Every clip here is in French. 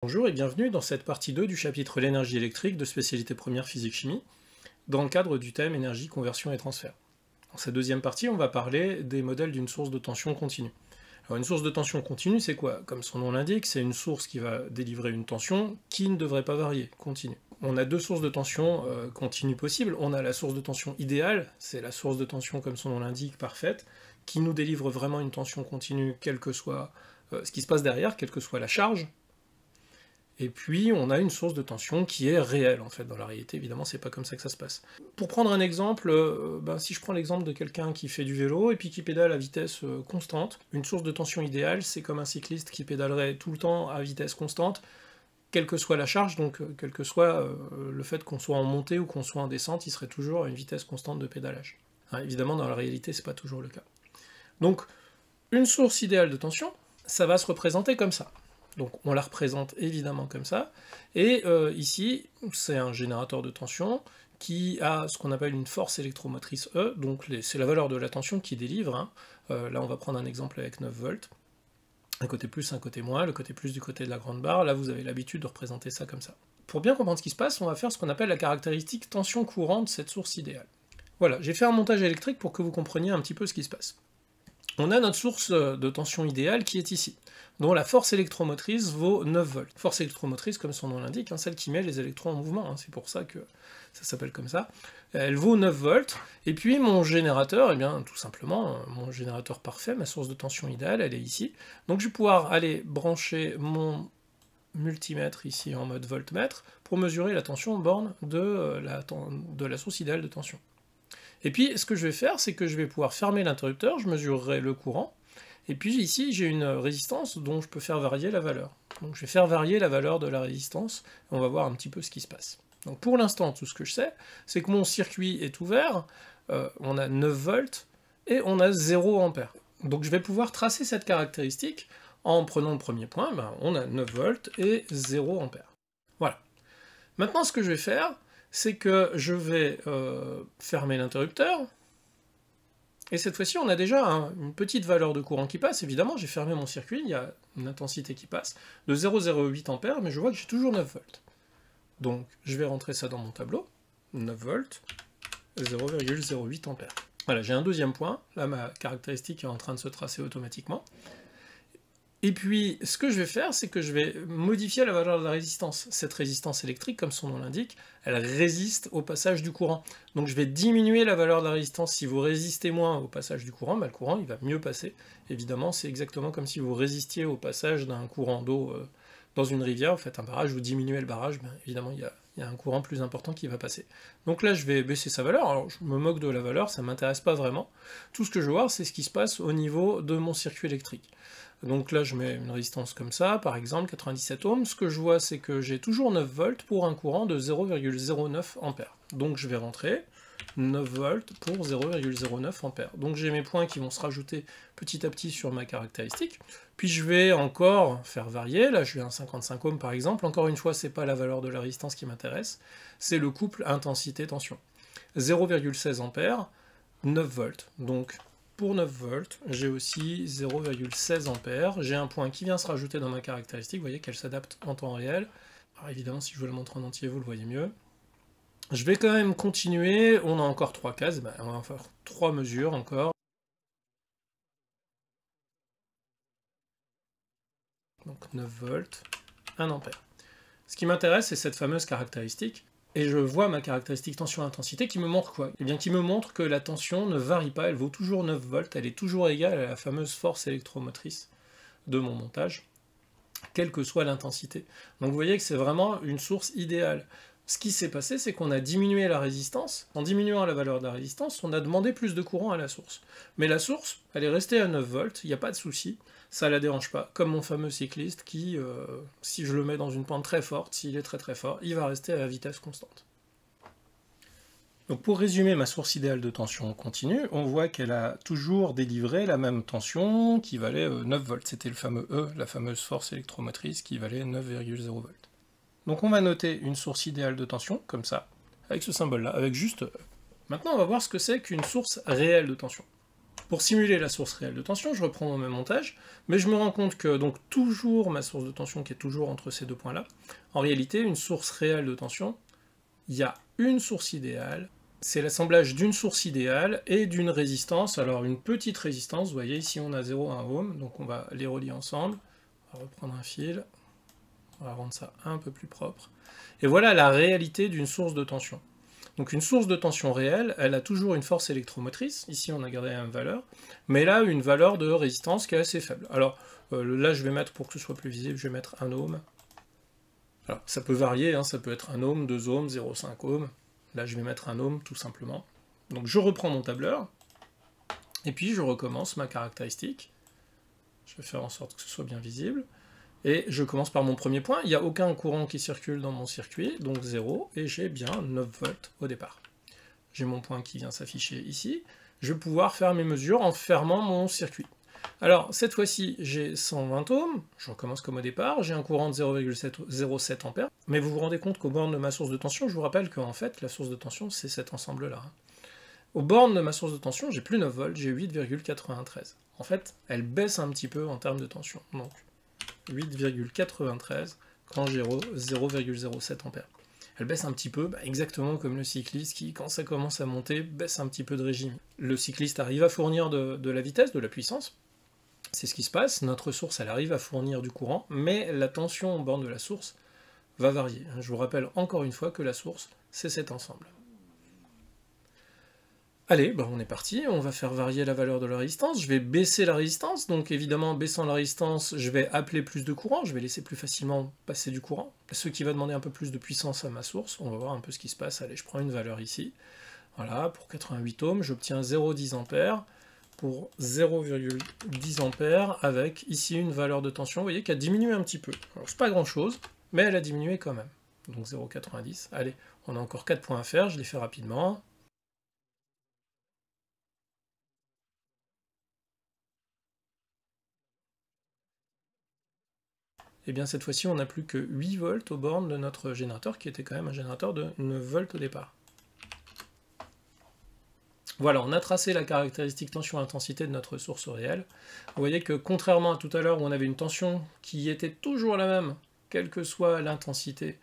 Bonjour et bienvenue dans cette partie 2 du chapitre l'énergie électrique de spécialité première physique-chimie, dans le cadre du thème énergie, conversion et transfert. Dans cette deuxième partie, on va parler des modèles d'une source de tension continue. Alors une source de tension continue, c'est quoi? Comme son nom l'indique, c'est une source qui va délivrer une tension qui ne devrait pas varier, continue. On a deux sources de tension continues possibles. On a la source de tension idéale, c'est la source de tension comme son nom l'indique, parfaite, qui nous délivre vraiment une tension continue, quel que soit ce qui se passe derrière, quelle que soit la charge. Et puis on a une source de tension qui est réelle, en fait, dans la réalité, évidemment, c'est pas comme ça que ça se passe. Pour prendre un exemple, si je prends l'exemple de quelqu'un qui fait du vélo et puis qui pédale à vitesse constante, une source de tension idéale, c'est comme un cycliste qui pédalerait tout le temps à vitesse constante, quelle que soit la charge, donc quel que soit le fait qu'on soit en montée ou qu'on soit en descente, il serait toujours à une vitesse constante de pédalage. Hein, évidemment, dans la réalité, c'est pas toujours le cas. Donc, une source idéale de tension, ça va se représenter comme ça. Donc on la représente évidemment comme ça, et ici, c'est un générateur de tension qui a ce qu'on appelle une force électromotrice E, donc c'est la valeur de la tension qui délivre, hein. Là on va prendre un exemple avec 9 volts, un côté plus, un côté moins, le côté plus du côté de la grande barre, là vous avez l'habitude de représenter ça comme ça. Pour bien comprendre ce qui se passe, on va faire ce qu'on appelle la caractéristique tension courant de cette source idéale. Voilà, j'ai fait un montage électrique pour que vous compreniez un petit peu ce qui se passe. On a notre source de tension idéale qui est ici, dont la force électromotrice vaut 9 volts. Force électromotrice, comme son nom l'indique, hein, celle qui met les électrons en mouvement, hein, c'est pour ça que ça s'appelle comme ça. Elle vaut 9 volts, et puis mon générateur, eh bien tout simplement, mon générateur parfait, ma source de tension idéale, elle est ici. Donc je vais pouvoir aller brancher mon multimètre ici en mode voltmètre pour mesurer la tension borne de la source idéale de tension. Et puis, ce que je vais faire, c'est que je vais pouvoir fermer l'interrupteur, je mesurerai le courant, et puis ici, j'ai une résistance dont je peux faire varier la valeur. Donc je vais faire varier la valeur de la résistance, et on va voir un petit peu ce qui se passe. Donc pour l'instant, tout ce que je sais, c'est que mon circuit est ouvert, on a 9 volts, et on a 0 ampères. Donc je vais pouvoir tracer cette caractéristique en prenant le premier point, on a 9 volts et 0 ampères. Voilà. Maintenant, ce que je vais faire, c'est que je vais fermer l'interrupteur, et cette fois-ci on a déjà une petite valeur de courant qui passe, évidemment j'ai fermé mon circuit, il y a une intensité qui passe, de 0,08 ampères, mais je vois que j'ai toujours 9 volts. Donc je vais rentrer ça dans mon tableau, 9 volts, 0,08 ampères. Voilà, j'ai un deuxième point, là ma caractéristique est en train de se tracer automatiquement. Et puis, ce que je vais faire, c'est que je vais modifier la valeur de la résistance. Cette résistance électrique, comme son nom l'indique, elle résiste au passage du courant. Donc je vais diminuer la valeur de la résistance. Si vous résistez moins au passage du courant, le courant il va mieux passer. Évidemment, c'est exactement comme si vous résistiez au passage d'un courant d'eau dans une rivière, vous faites un barrage, vous diminuez le barrage, évidemment il y a un courant plus important qui va passer. Donc là je vais baisser sa valeur, alors je me moque de la valeur, ça m'intéresse pas vraiment. Tout ce que je veux voir, c'est ce qui se passe au niveau de mon circuit électrique. Donc là je mets une résistance comme ça, par exemple 97 ohms, ce que je vois c'est que j'ai toujours 9 volts pour un courant de 0,09 ampères. Donc je vais rentrer 9 volts pour 0,09 ampères. Donc j'ai mes points qui vont se rajouter petit à petit sur ma caractéristique, puis je vais encore faire varier, là je vais à un 55 ohms par exemple, encore une fois c'est pas la valeur de la résistance qui m'intéresse, c'est le couple intensité-tension. 0,16 ampères, 9 volts, donc pour 9 volts, j'ai aussi 0,16 ampères, j'ai un point qui vient se rajouter dans ma caractéristique, vous voyez qu'elle s'adapte en temps réel. Alors évidemment, si je vous la montre en entier, vous le voyez mieux. Je vais quand même continuer, on a encore 3 cases, on va faire 3 mesures encore. Donc 9 volts, 1 ampère. Ce qui m'intéresse, c'est cette fameuse caractéristique, et je vois ma caractéristique tension-intensité qui me montre quoi? Eh bien qui me montre que la tension ne varie pas, elle vaut toujours 9 volts, elle est toujours égale à la fameuse force électromotrice de mon montage, quelle que soit l'intensité. Donc vous voyez que c'est vraiment une source idéale. Ce qui s'est passé, c'est qu'on a diminué la résistance. En diminuant la valeur de la résistance, on a demandé plus de courant à la source. Mais la source, elle est restée à 9 volts, il n'y a pas de souci, ça la dérange pas. Comme mon fameux cycliste qui, si je le mets dans une pente très forte, s'il est très très fort, il va rester à la vitesse constante. Donc pour résumer ma source idéale de tension continue, on voit qu'elle a toujours délivré la même tension qui valait 9 volts. C'était le fameux E, la fameuse force électromotrice qui valait 9,0 volts. Donc on va noter une source idéale de tension, comme ça, avec ce symbole-là, avec juste E. Maintenant on va voir ce que c'est qu'une source réelle de tension. Pour simuler la source réelle de tension, je reprends mon même montage, mais je me rends compte que donc toujours ma source de tension qui est toujours entre ces deux points-là, en réalité, une source réelle de tension, il y a une source idéale, c'est l'assemblage d'une source idéale et d'une résistance, alors une petite résistance, vous voyez ici on a 0,1 ohm, donc on va les relier ensemble, on va reprendre un fil, on va rendre ça un peu plus propre, et voilà la réalité d'une source de tension. Donc une source de tension réelle, elle a toujours une force électromotrice, ici on a gardé la même valeur, mais là une valeur de résistance qui est assez faible. Alors là je vais mettre, pour que ce soit plus visible, je vais mettre 1 ohm. Alors ça peut varier, hein, ça peut être 1 ohm, 2 ohms, 0,5 ohm. Là je vais mettre 1 ohm tout simplement. Donc je reprends mon tableur, et puis je recommence ma caractéristique. Je vais faire en sorte que ce soit bien visible. Et je commence par mon premier point, il n'y a aucun courant qui circule dans mon circuit, donc 0, et j'ai bien 9 volts au départ. J'ai mon point qui vient s'afficher ici, je vais pouvoir faire mes mesures en fermant mon circuit. Alors, cette fois-ci, j'ai 120 ohms, je recommence comme au départ, j'ai un courant de 0,07 A, mais vous vous rendez compte qu'aux bornes de ma source de tension, je vous rappelle qu'en fait, la source de tension, c'est cet ensemble-là. Aux bornes de ma source de tension, j'ai plus 9 volts, j'ai 8,93. En fait, elle baisse un petit peu en termes de tension, donc 8,93 quand j'ai 0,07 A. Elle baisse un petit peu, exactement comme le cycliste qui, quand ça commence à monter, baisse un petit peu de régime. Le cycliste arrive à fournir de la vitesse, de la puissance, c'est ce qui se passe, notre source elle arrive à fournir du courant, mais la tension aux bornes de la source va varier. Je vous rappelle encore une fois que la source, c'est cet ensemble. Allez, on est parti, on va faire varier la valeur de la résistance, je vais baisser la résistance, donc évidemment, baissant la résistance, je vais appeler plus de courant, je vais laisser plus facilement passer du courant, ce qui va demander un peu plus de puissance à ma source, on va voir un peu ce qui se passe. Allez, je prends une valeur ici, voilà, pour 88 ohms, j'obtiens 0,10 A, pour 0,10 A, avec ici une valeur de tension, vous voyez, qui a diminué un petit peu. Alors c'est pas grand chose, mais elle a diminué quand même, donc 0,90, allez, on a encore 4 points à faire, je les fais rapidement. Et bien cette fois-ci on n'a plus que 8 volts aux bornes de notre générateur, qui était quand même un générateur de 9 volts au départ. Voilà, on a tracé la caractéristique tension-intensité de notre source réelle. Vous voyez que contrairement à tout à l'heure où on avait une tension qui était toujours la même, quelle que soit l'intensité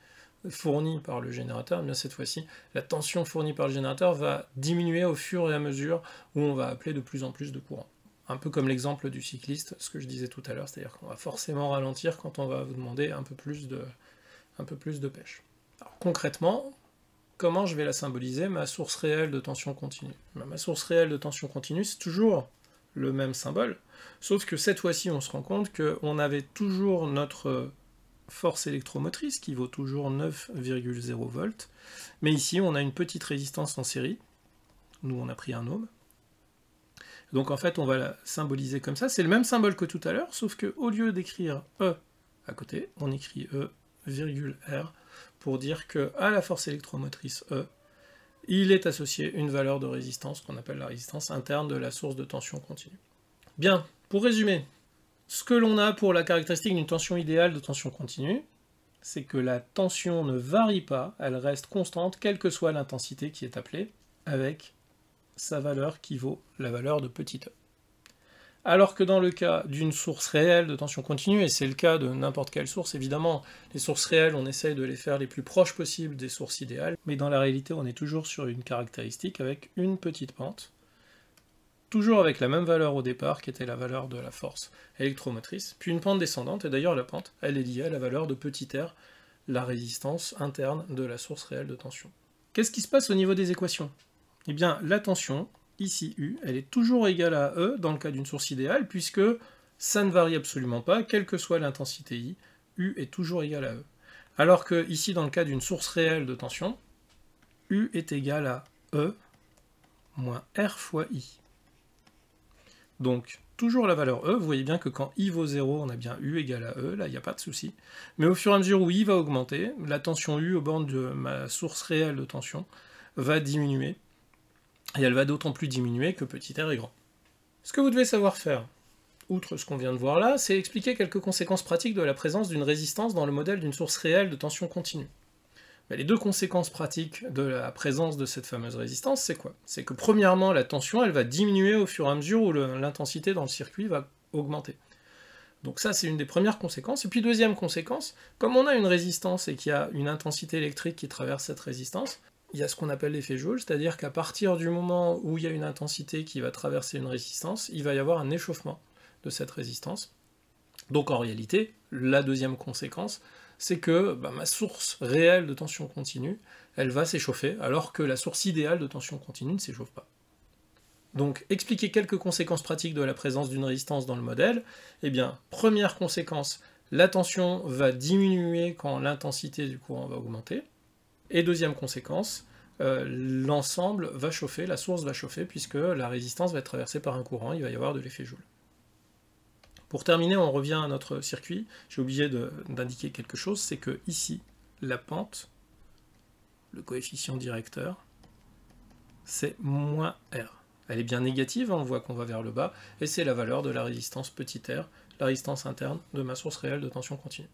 fournie par le générateur, bien cette fois-ci, la tension fournie par le générateur va diminuer au fur et à mesure où on va appeler de plus en plus de courant. Un peu comme l'exemple du cycliste, ce que je disais tout à l'heure, c'est-à-dire qu'on va forcément ralentir quand on va vous demander un peu plus de pêche. Alors concrètement, comment je vais la symboliser, ma source réelle de tension continue? Ma source réelle de tension continue, c'est toujours le même symbole, sauf que cette fois-ci, on se rend compte qu'on avait toujours notre force électromotrice, qui vaut toujours 9,0 volts, mais ici, on a une petite résistance en série, nous on a pris 1 ohm, donc en fait, on va la symboliser comme ça, c'est le même symbole que tout à l'heure, sauf qu'au lieu d'écrire E à côté, on écrit E, virgule R, pour dire que à la force électromotrice E, il est associé une valeur de résistance qu'on appelle la résistance interne de la source de tension continue. Bien, pour résumer, ce que l'on a pour la caractéristique d'une tension idéale de tension continue, c'est que la tension ne varie pas, elle reste constante, quelle que soit l'intensité qui est appelée, avec sa valeur qui vaut la valeur de petit e. Alors que dans le cas d'une source réelle de tension continue, et c'est le cas de n'importe quelle source, évidemment, les sources réelles, on essaye de les faire les plus proches possibles des sources idéales, mais dans la réalité, on est toujours sur une caractéristique avec une petite pente, toujours avec la même valeur au départ, qui était la valeur de la force électromotrice, puis une pente descendante, et d'ailleurs la pente, elle est liée à la valeur de petit r, la résistance interne de la source réelle de tension. Qu'est-ce qui se passe au niveau des équations? Eh bien, la tension, ici U, elle est toujours égale à E dans le cas d'une source idéale, puisque ça ne varie absolument pas, quelle que soit l'intensité I, U est toujours égal à E. Alors que ici, dans le cas d'une source réelle de tension, U est égal à E moins R fois I. Donc, toujours la valeur E, vous voyez bien que quand I vaut 0, on a bien U égale à E, là il n'y a pas de souci. Mais au fur et à mesure où I va augmenter, la tension U aux bornes de ma source réelle de tension va diminuer, et elle va d'autant plus diminuer que petit r est grand. Ce que vous devez savoir faire, outre ce qu'on vient de voir là, c'est expliquer quelques conséquences pratiques de la présence d'une résistance dans le modèle d'une source réelle de tension continue. Mais les deux conséquences pratiques de la présence de cette fameuse résistance, c'est quoi? C'est que premièrement, la tension, elle va diminuer au fur et à mesure où l'intensité dans le circuit va augmenter. Donc ça, c'est une des premières conséquences. Et puis deuxième conséquence, comme on a une résistance et qu'il y a une intensité électrique qui traverse cette résistance, il y a ce qu'on appelle l'effet Joule, c'est-à-dire qu'à partir du moment où il y a une intensité qui va traverser une résistance, il va y avoir un échauffement de cette résistance. Donc en réalité, la deuxième conséquence, c'est que ma source réelle de tension continue, elle va s'échauffer, alors que la source idéale de tension continue ne s'échauffe pas. Donc, expliquer quelques conséquences pratiques de la présence d'une résistance dans le modèle. Eh bien, première conséquence, la tension va diminuer quand l'intensité du courant va augmenter. Et deuxième conséquence, l'ensemble va chauffer, la source va chauffer, puisque la résistance va être traversée par un courant, il va y avoir de l'effet Joule. Pour terminer, on revient à notre circuit. J'ai oublié d'indiquer quelque chose, c'est que ici, la pente, le coefficient directeur, c'est moins R. Elle est bien négative, on voit qu'on va vers le bas, et c'est la valeur de la résistance petit r, la résistance interne de ma source réelle de tension continue.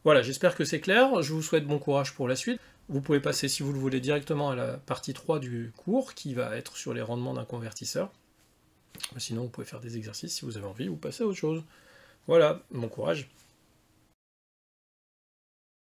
Voilà, j'espère que c'est clair, je vous souhaite bon courage pour la suite. Vous pouvez passer, si vous le voulez, directement à la partie 3 du cours, qui va être sur les rendements d'un convertisseur. Sinon, vous pouvez faire des exercices si vous avez envie, ou passer à autre chose. Voilà, bon courage.